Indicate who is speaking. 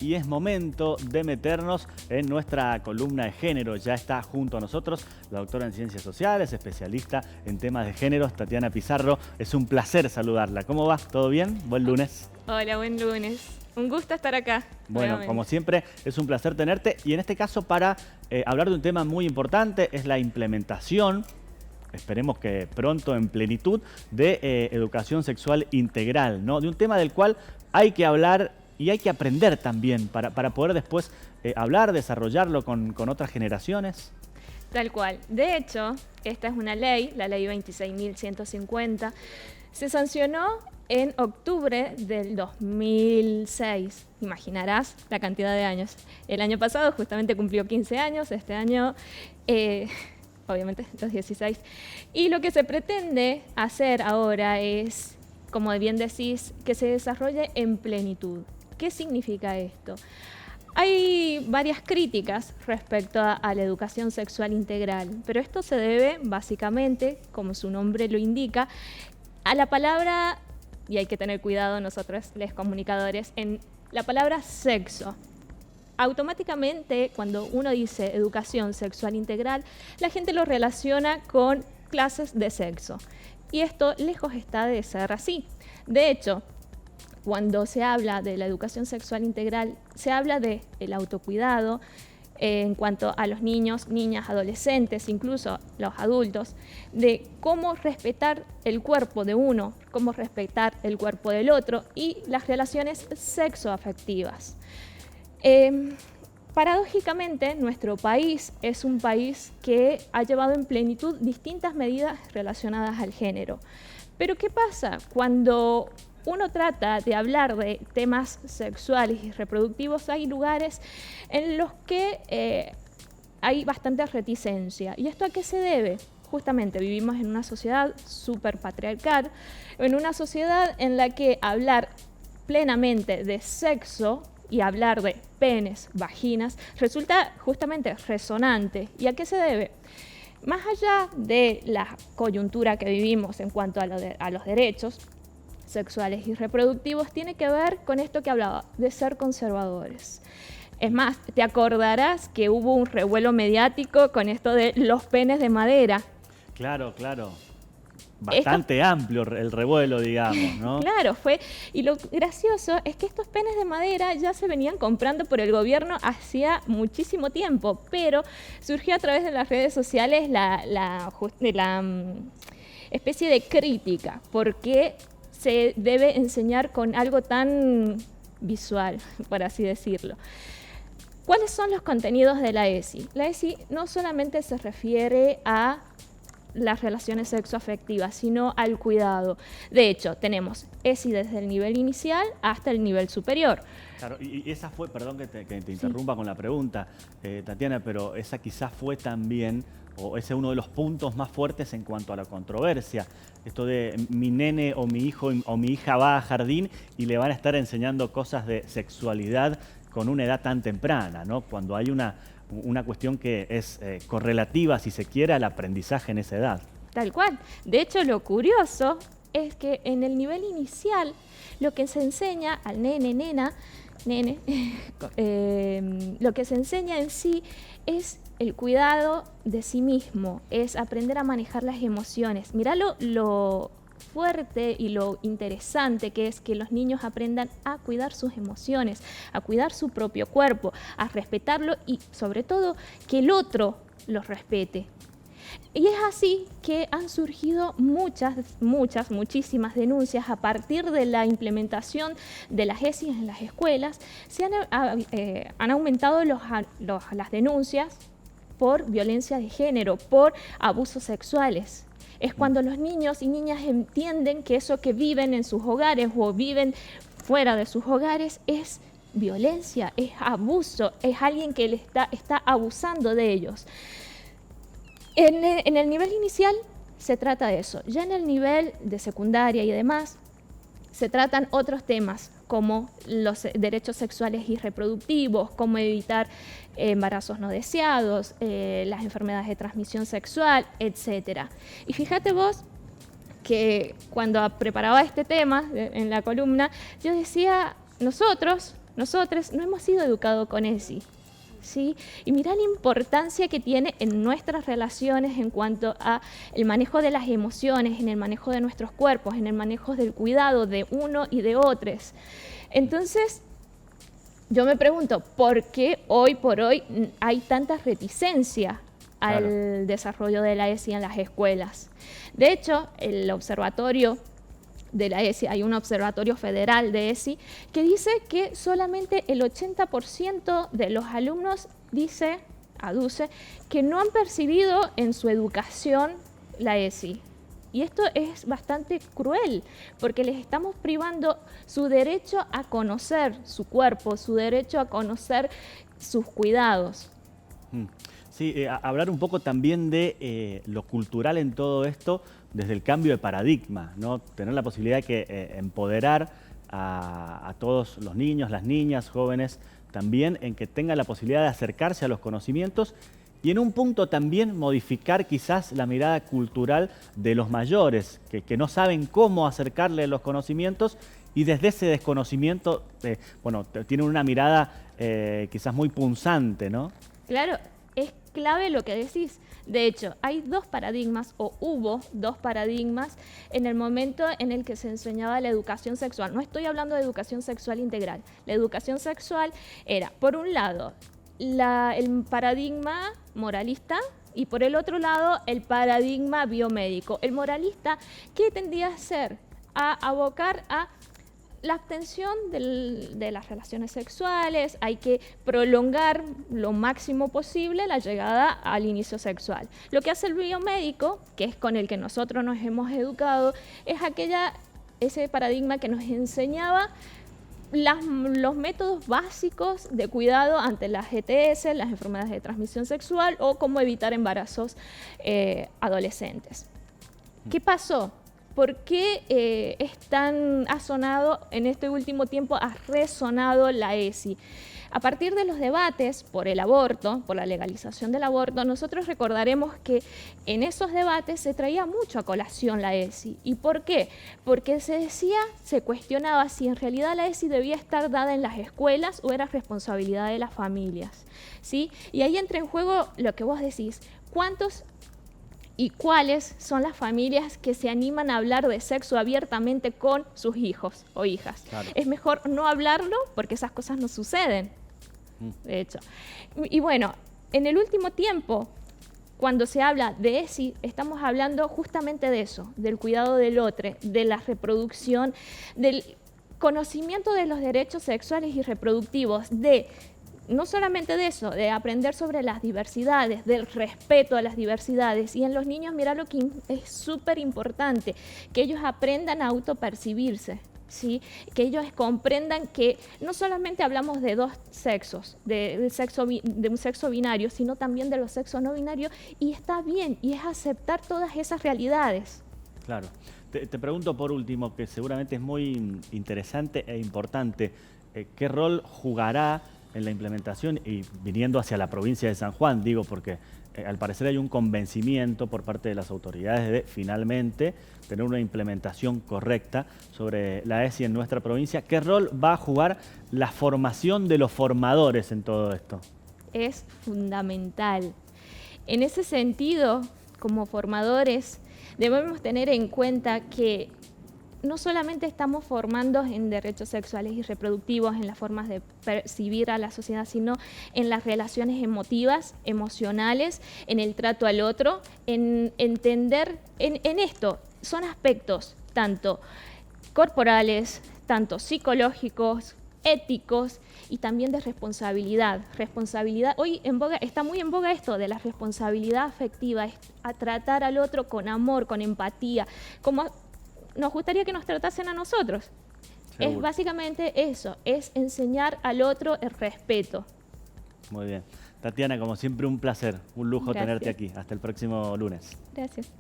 Speaker 1: Y es momento de meternos en nuestra columna de género. Ya está junto a nosotros la doctora en Ciencias Sociales, especialista en temas de género, Tatiana Pizarro. Es un placer saludarla. ¿Cómo va? ¿Todo bien? Buen lunes.
Speaker 2: Hola, buen lunes. Un gusto estar acá.
Speaker 1: Bueno,
Speaker 2: nuevamente.
Speaker 1: como siempre, es un placer tenerte. Y en este caso, para hablar de un tema muy importante, es la implementación, esperemos que pronto en plenitud, de educación sexual integral, ¿no? De un tema del cual hay que hablar y hay que aprender también para poder después hablar, desarrollarlo con otras generaciones.
Speaker 2: Tal cual. De hecho, esta es una ley, la ley 26.150, se sancionó en octubre del 2006. Imaginarás la cantidad de años. El año pasado justamente cumplió 15 años, este año, obviamente, los 16. Y lo que se pretende hacer ahora es, como bien decís, que se desarrolle en plenitud. ¿Qué significa esto? Hay varias críticas respecto a la educación sexual integral, pero esto se debe básicamente, como su nombre lo indica, a la palabra, y hay que tener cuidado nosotros, los comunicadores, en la palabra sexo. Automáticamente, cuando uno dice educación sexual integral, la gente lo relaciona con clases de sexo. Y esto lejos está de ser así. De hecho, cuando se habla de la educación sexual integral, se habla del autocuidado en cuanto a los niños, niñas, adolescentes, incluso los adultos, de cómo respetar el cuerpo de uno, cómo respetar el cuerpo del otro y las relaciones sexoafectivas. Paradójicamente, nuestro país es un país que ha llevado en plenitud distintas medidas relacionadas al género. Pero ¿qué pasa cuando uno trata de hablar de temas sexuales y reproductivos? Hay lugares en los que hay bastante reticencia. ¿Y esto a qué se debe? Justamente vivimos en una sociedad súper patriarcal, en una sociedad en la que hablar plenamente de sexo y hablar de penes, vaginas, resulta justamente resonante. ¿Y a qué se debe? Más allá de la coyuntura que vivimos en cuanto a los derechos sexuales y reproductivos, tiene que ver con esto que hablaba, de ser conservadores. Es más, te acordarás que hubo un revuelo mediático con esto de los penes de madera.
Speaker 1: Claro, claro. Bastante amplio el revuelo, digamos, ¿no?
Speaker 2: Claro, fue. Y lo gracioso es que estos penes de madera ya se venían comprando por el gobierno hacía muchísimo tiempo, pero surgió a través de las redes sociales la especie de crítica, porque se debe enseñar con algo tan visual, por así decirlo. ¿Cuáles son los contenidos de la ESI? La ESI no solamente se refiere a las relaciones sexoafectivas, sino al cuidado. De hecho, tenemos ESI desde el nivel inicial hasta el nivel superior.
Speaker 1: Claro, y esa fue, perdón que te interrumpa con la pregunta, Tatiana, pero esa quizás fue también, o ese es uno de los puntos más fuertes en cuanto a la controversia. Esto de mi nene o mi hijo o mi hija va a jardín y le van a estar enseñando cosas de sexualidad con una edad tan temprana, ¿no? Cuando hay una cuestión que es correlativa, si se quiere, al aprendizaje en esa edad.
Speaker 2: Tal cual. De hecho, lo curioso es que en el nivel inicial lo que se enseña al nene, lo que se enseña en sí es el cuidado de sí mismo, es aprender a manejar las emociones. Mirá lo fuerte y lo interesante que es que los niños aprendan a cuidar sus emociones, a cuidar su propio cuerpo, a respetarlo y sobre todo que el otro los respete. Y es así que han surgido muchísimas denuncias a partir de la implementación de las ESI en las escuelas. Han aumentado las denuncias por violencia de género, por abusos sexuales. Es cuando los niños y niñas entienden que eso que viven en sus hogares o viven fuera de sus hogares es violencia, es abuso, es alguien que está abusando de ellos. En el nivel inicial se trata de eso. Ya en el nivel de secundaria y demás se tratan otros temas como los derechos sexuales y reproductivos, cómo evitar embarazos no deseados, las enfermedades de transmisión sexual, etc. Y fíjate vos que cuando preparaba este tema en la columna, yo decía, nosotros nosotros no hemos sido educados con ESI. ¿Sí? Y mira la importancia que tiene en nuestras relaciones en cuanto a el manejo de las emociones, en el manejo de nuestros cuerpos, en el manejo del cuidado de uno y de otros. Entonces, yo me pregunto, ¿por qué hoy por hoy hay tanta reticencia al desarrollo de la ESI en las escuelas? De hecho, el observatorio de la ESI, hay un observatorio federal de ESI que dice que solamente el 80% de los alumnos aduce que no han percibido en su educación la ESI. Y esto es bastante cruel, porque les estamos privando su derecho a conocer su cuerpo, su derecho a conocer sus cuidados.
Speaker 1: Sí, hablar un poco también de lo cultural en todo esto, desde el cambio de paradigma, ¿no? Tener la posibilidad de que empoderar a todos los niños, las niñas, jóvenes, también en que tengan la posibilidad de acercarse a los conocimientos y en un punto también modificar quizás la mirada cultural de los mayores, que no saben cómo acercarle los conocimientos y desde ese desconocimiento, bueno, tienen una mirada quizás muy punzante, ¿no?
Speaker 2: Claro, es clave lo que decís. De hecho, hay dos paradigmas, o hubo dos paradigmas, en el momento en el que se enseñaba la educación sexual. No estoy hablando de educación sexual integral. La educación sexual era, por un lado, el paradigma moralista y por el otro lado, el paradigma biomédico. El moralista, ¿qué tendría a hacer? A abocar a la abstención de las relaciones sexuales, hay que prolongar lo máximo posible la llegada al inicio sexual. Lo que hace el biomédico, que es con el que nosotros nos hemos educado, es ese paradigma que nos enseñaba los métodos básicos de cuidado ante las ETS, las enfermedades de transmisión sexual, o cómo evitar embarazos adolescentes. ¿Qué pasó? ¿Por qué ha sonado en este último tiempo, ha resonado la ESI? A partir de los debates por el aborto, por la legalización del aborto, nosotros recordaremos que en esos debates se traía mucho a colación la ESI. ¿Y por qué? Porque se cuestionaba si en realidad la ESI debía estar dada en las escuelas o era responsabilidad de las familias, ¿sí? Y ahí entra en juego lo que vos decís, ¿cuántos y cuáles son las familias que se animan a hablar de sexo abiertamente con sus hijos o hijas? Claro. Es mejor no hablarlo porque esas cosas no suceden, de hecho. Y bueno, en el último tiempo, cuando se habla de ESI, estamos hablando justamente de eso, del cuidado del otro, de la reproducción, del conocimiento de los derechos sexuales y reproductivos, no solamente de eso, de aprender sobre las diversidades, del respeto a las diversidades. Y en los niños, mira lo que es súper importante, que ellos aprendan a autopercibirse, ¿sí? Que ellos comprendan que no solamente hablamos de dos sexos, de un sexo binario, sino también de los sexos no binarios, y está bien, y es aceptar todas esas realidades.
Speaker 1: Claro. Te pregunto por último, que seguramente es muy interesante e importante, ¿qué rol jugará en la implementación y viniendo hacia la provincia de San Juan? Digo, porque al parecer hay un convencimiento por parte de las autoridades de finalmente tener una implementación correcta sobre la ESI en nuestra provincia. ¿Qué rol va a jugar la formación de los formadores en todo esto?
Speaker 2: Es fundamental. En ese sentido, como formadores, debemos tener en cuenta que no solamente estamos formando en derechos sexuales y reproductivos, en las formas de percibir a la sociedad, sino en las relaciones emotivas, emocionales, en el trato al otro, en entender, en esto, son aspectos tanto corporales, tanto psicológicos, éticos y también de responsabilidad. Hoy está muy en boga esto de la responsabilidad afectiva, es a tratar al otro con amor, con empatía, como nos gustaría que nos tratasen a nosotros. Seguro. Es básicamente eso, es enseñar al otro el respeto.
Speaker 1: Muy bien. Tatiana, como siempre, un placer, un lujo tenerte aquí. Hasta el próximo lunes.
Speaker 2: Gracias.